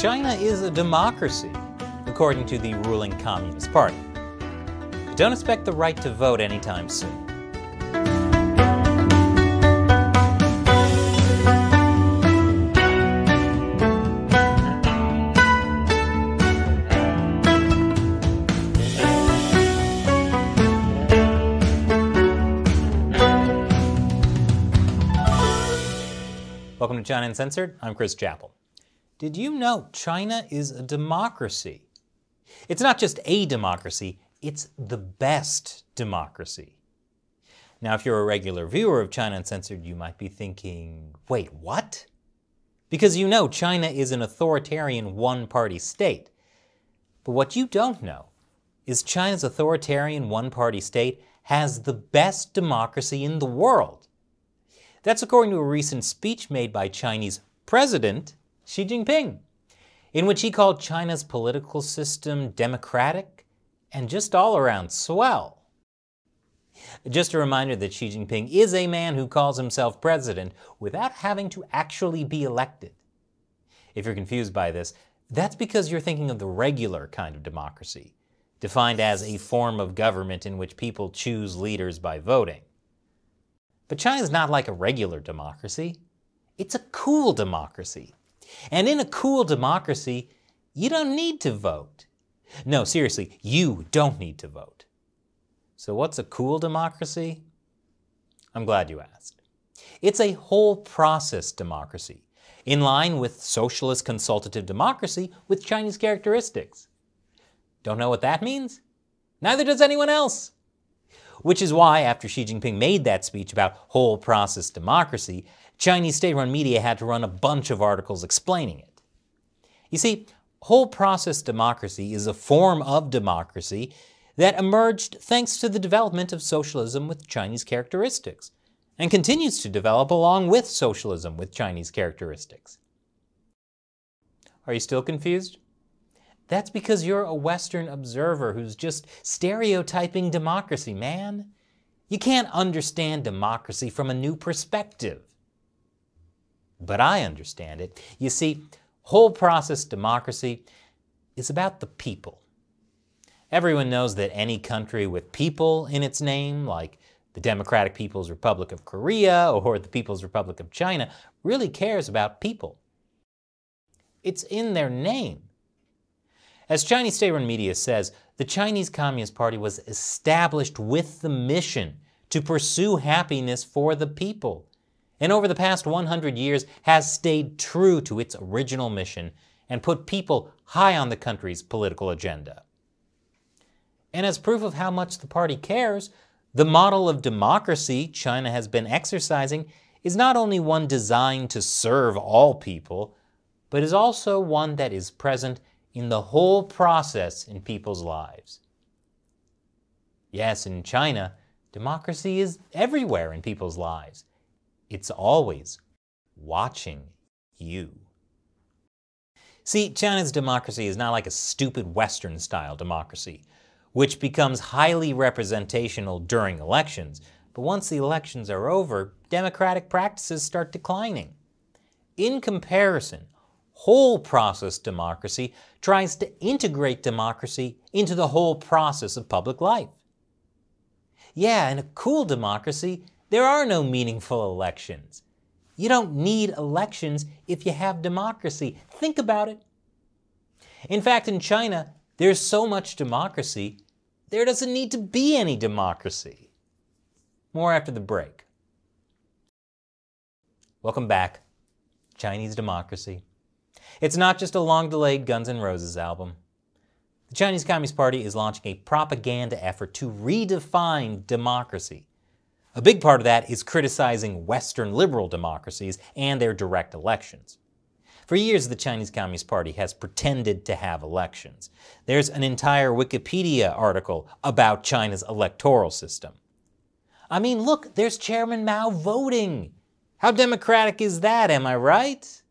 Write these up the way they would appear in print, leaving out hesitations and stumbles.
China is a democracy, according to the ruling Communist Party. But don't expect the right to vote anytime soon. Welcome to China Uncensored. I'm Chris Chappell. Did you know China is a democracy? It's not just a democracy, it's the best democracy. Now, if you're a regular viewer of China Uncensored, you might be thinking, wait, what? Because you know China is an authoritarian one-party state. But what you don't know is China's authoritarian one-party state has the best democracy in the world. That's according to a recent speech made by Chinese President Xi Jinping, in which he called China's political system democratic and just all around swell. Just a reminder that Xi Jinping is a man who calls himself president without having to actually be elected. If you're confused by this, that's because you're thinking of the regular kind of democracy, defined as a form of government in which people choose leaders by voting. But China's not like a regular democracy. It's a cool democracy. And in a cool democracy, you don't need to vote. No, seriously, you don't need to vote. So what's a cool democracy? I'm glad you asked. It's a whole process democracy, in line with socialist consultative democracy with Chinese characteristics. Don't know what that means? Neither does anyone else. Which is why, after Xi Jinping made that speech about whole process democracy, Chinese state-run media had to run a bunch of articles explaining it. You see, whole process democracy is a form of democracy that emerged thanks to the development of socialism with Chinese characteristics, and continues to develop along with socialism with Chinese characteristics. Are you still confused? That's because you're a Western observer who's just stereotyping democracy, man. You can't understand democracy from a new perspective. But I understand it. You see, whole process democracy is about the people. Everyone knows that any country with people in its name, like the Democratic People's Republic of Korea or the People's Republic of China, really cares about people. It's in their name. As Chinese state-run media says, the Chinese Communist Party was established with the mission to pursue happiness for the people, and over the past 100 years has stayed true to its original mission and put people high on the country's political agenda. And as proof of how much the party cares, the model of democracy China has been exercising is not only one designed to serve all people, but is also one that is present in the whole process in people's lives. Yes, in China, democracy is everywhere in people's lives. It's always watching you. See, China's democracy is not like a stupid Western-style democracy, which becomes highly representational during elections, but once the elections are over, democratic practices start declining. In comparison, whole process democracy tries to integrate democracy into the whole process of public life. Yeah, in a cool democracy, there are no meaningful elections. You don't need elections if you have democracy. Think about it. In fact, in China, there's so much democracy, there doesn't need to be any democracy. More after the break. Welcome back. Chinese democracy. It's not just a long-delayed Guns N' Roses album. The Chinese Communist Party is launching a propaganda effort to redefine democracy. A big part of that is criticizing Western liberal democracies and their direct elections. For years, the Chinese Communist Party has pretended to have elections. There's an entire Wikipedia article about China's electoral system. I mean, look, there's Chairman Mao voting. How democratic is that, am I right?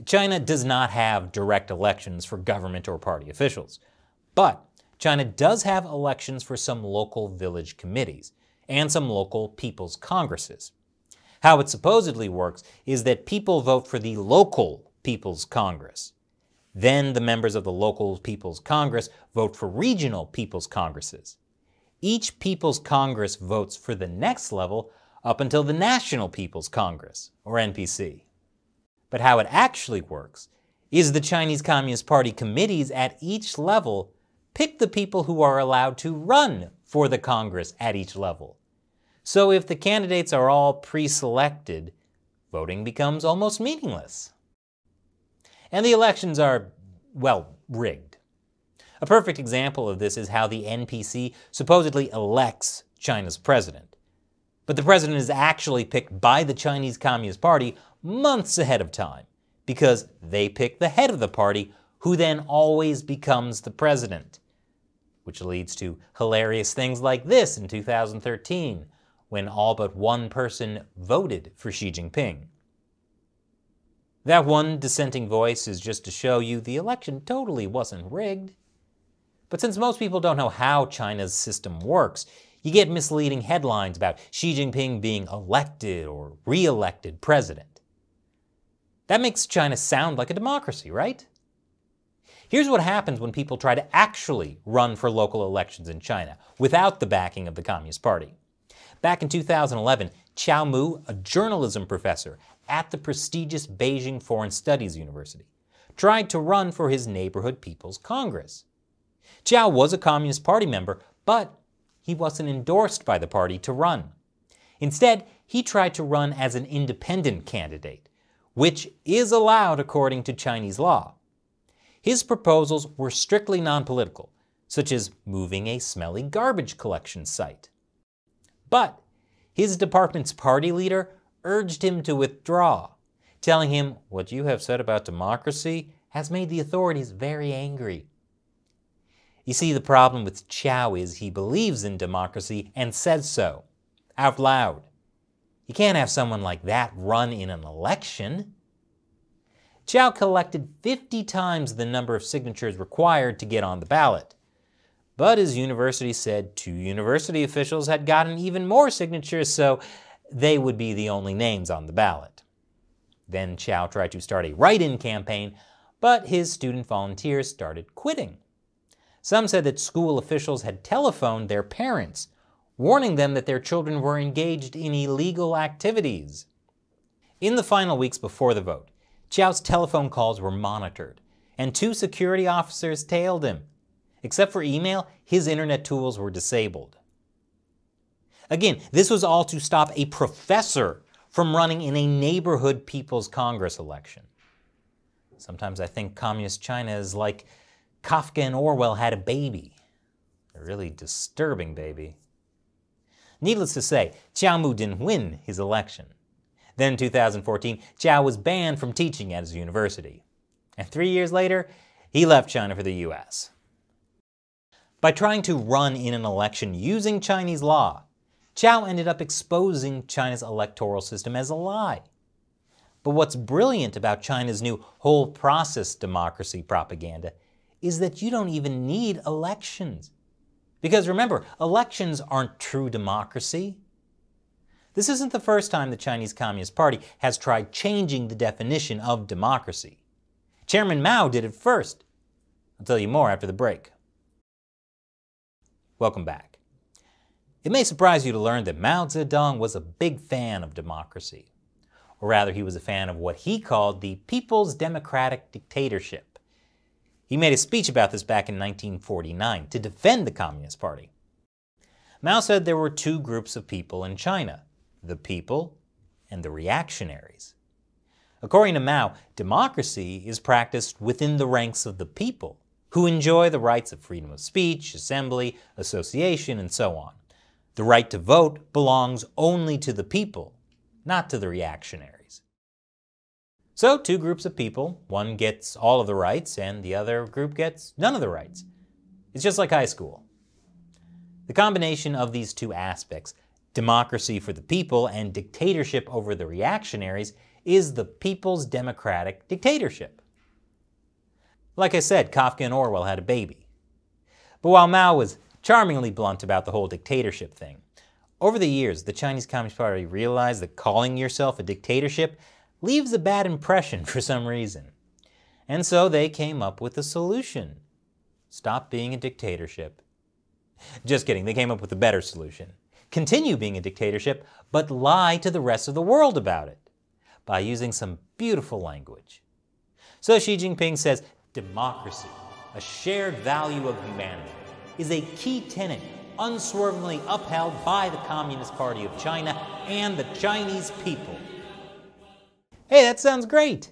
China does not have direct elections for government or party officials, but China does have elections for some local village committees and some local people's congresses. How it supposedly works is that people vote for the local People's Congress. Then the members of the local People's Congress vote for regional People's Congresses. Each People's Congress votes for the next level up until the National People's Congress, or NPC. But how it actually works is the Chinese Communist Party committees at each level pick the people who are allowed to run for the Congress at each level. So if the candidates are all pre-selected, voting becomes almost meaningless. And the elections are, well, rigged. A perfect example of this is how the NPC supposedly elects China's president. But the president is actually picked by the Chinese Communist Party months ahead of time, because they pick the head of the party, who then always becomes the president. Which leads to hilarious things like this in 2013, when all but one person voted for Xi Jinping. That one dissenting voice is just to show you the election totally wasn't rigged. But since most people don't know how China's system works, you get misleading headlines about Xi Jinping being elected or re-elected president. That makes China sound like a democracy, right? Here's what happens when people try to actually run for local elections in China without the backing of the Communist Party. Back in 2011, Qiao Mu, a journalism professor at the prestigious Beijing Foreign Studies University, tried to run for his neighborhood People's Congress. Qiao was a Communist Party member, but he wasn't endorsed by the party to run. Instead, he tried to run as an independent candidate, which is allowed according to Chinese law. His proposals were strictly non-political, such as moving a smelly garbage collection site. But his department's party leader urged him to withdraw, telling him, "What you have said about democracy has made the authorities very angry." You see, the problem with Qiao is he believes in democracy and says so, out loud. You can't have someone like that run in an election. Qiao collected 50 times the number of signatures required to get on the ballot. But his university said 2 university officials had gotten even more signatures, so they would be the only names on the ballot. Then Qiao tried to start a write-in campaign, but his student volunteers started quitting. Some said that school officials had telephoned their parents, warning them that their children were engaged in illegal activities. In the final weeks before the vote, Qiao's telephone calls were monitored, and 2 security officers tailed him. Except for email, his internet tools were disabled. Again, this was all to stop a professor from running in a neighborhood People's Congress election. Sometimes I think Communist China is like Kafka and Orwell had a baby. A really disturbing baby. Needless to say, Qiao Mu didn't win his election. Then in 2014, Qiao was banned from teaching at his university. And 3 years later, he left China for the US. By trying to run in an election using Chinese law, Qiao ended up exposing China's electoral system as a lie. But what's brilliant about China's new whole process democracy propaganda is that you don't even need elections. Because remember, elections aren't true democracy. This isn't the first time the Chinese Communist Party has tried changing the definition of democracy. Chairman Mao did it first. I'll tell you more after the break. Welcome back. It may surprise you to learn that Mao Zedong was a big fan of democracy. Or rather, he was a fan of what he called the People's Democratic Dictatorship. He made a speech about this back in 1949 to defend the Communist Party. Mao said there were 2 groups of people in China, the people and the reactionaries. According to Mao, democracy is practiced within the ranks of the people, who enjoy the rights of freedom of speech, assembly, association, and so on. The right to vote belongs only to the people, not to the reactionaries. So 2 groups of people, one gets all of the rights and the other group gets none of the rights. It's just like high school. The combination of these 2 aspects, democracy for the people and dictatorship over the reactionaries, is the People's Democratic Dictatorship. Like I said, Kafka and Orwell had a baby. But while Mao was charmingly blunt about the whole dictatorship thing, over the years, the Chinese Communist Party realized that calling yourself a dictatorship leaves a bad impression for some reason. And so they came up with a solution. Stop being a dictatorship. Just kidding, they came up with a better solution. Continue being a dictatorship, but lie to the rest of the world about it by using some beautiful language. So Xi Jinping says, democracy, a shared value of humanity, is a key tenet unswervingly upheld by the Communist Party of China and the Chinese people. Hey, that sounds great.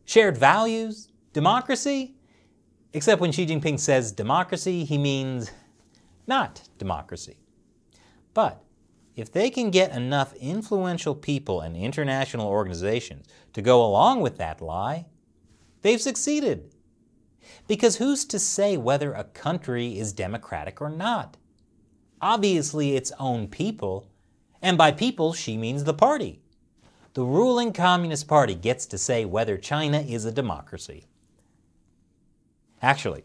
Shared values, democracy? Except when Xi Jinping says democracy, he means not democracy. But if they can get enough influential people and international organizations to go along with that lie, they've succeeded. Because who's to say whether a country is democratic or not? Obviously its own people, and by people she means the party. The ruling Communist Party gets to say whether China is a democracy. Actually,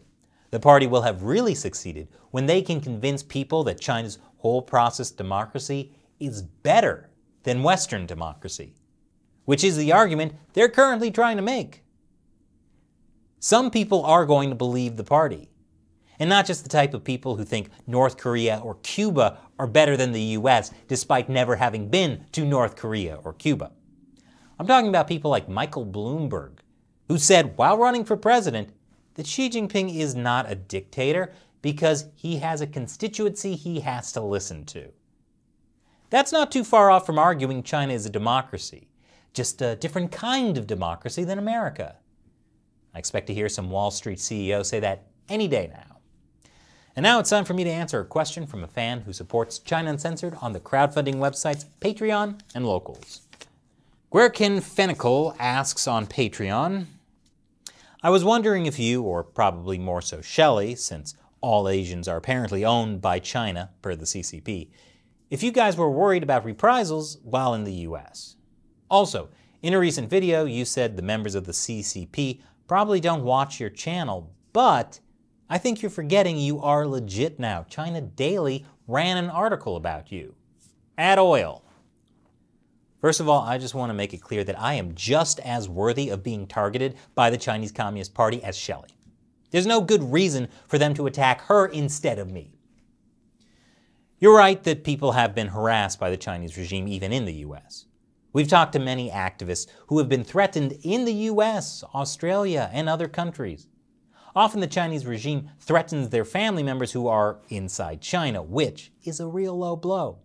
the party will have really succeeded when they can convince people that China's whole process democracy is better than Western democracy, which is the argument they're currently trying to make. Some people are going to believe the party, and not just the type of people who think North Korea or Cuba are better than the US despite never having been to North Korea or Cuba. I'm talking about people like Michael Bloomberg, who said while running for president that Xi Jinping is not a dictator because he has a constituency he has to listen to. That's not too far off from arguing China is a democracy, just a different kind of democracy than America. I expect to hear some Wall Street CEO say that any day now. And now it's time for me to answer a question from a fan who supports China Uncensored on the crowdfunding websites Patreon and Locals. Gwerkin Fenical asks on Patreon, I was wondering if you, or probably more so Shelley, since all Asians are apparently owned by China, per the CCP, if you guys were worried about reprisals while in the US. Also, in a recent video, you said the members of the CCP probably don't watch your channel, but I think you're forgetting you are legit now. China Daily ran an article about you. Add oil. First of all, I just want to make it clear that I am just as worthy of being targeted by the Chinese Communist Party as Shelley. There's no good reason for them to attack her instead of me. You're right that people have been harassed by the Chinese regime even in the US. We've talked to many activists who have been threatened in the US, Australia, and other countries. Often the Chinese regime threatens their family members who are inside China, which is a real low blow.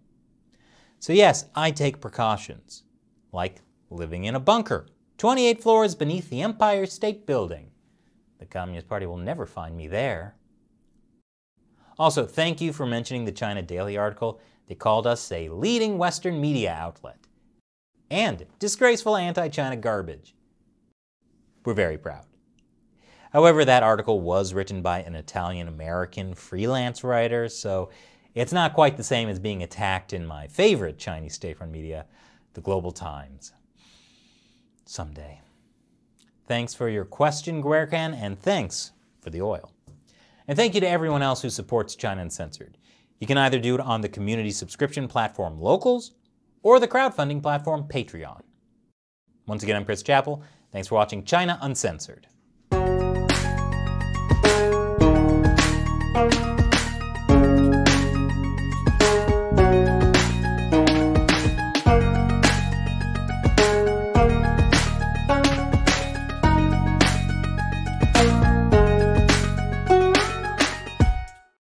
So yes, I take precautions, like living in a bunker, 28 floors beneath the Empire State Building. The Communist Party will never find me there. Also, thank you for mentioning the China Daily article. They called us a leading Western media outlet and disgraceful anti-China garbage. We're very proud. However, that article was written by an Italian-American freelance writer, so it's not quite the same as being attacked in my favorite Chinese state-run media, the Global Times. Someday. Thanks for your question, Gwerkan, and thanks for the oil. And thank you to everyone else who supports China Uncensored. You can either do it on the community subscription platform Locals or the crowdfunding platform Patreon. Once again, I'm Chris Chappell. Thanks for watching China Uncensored.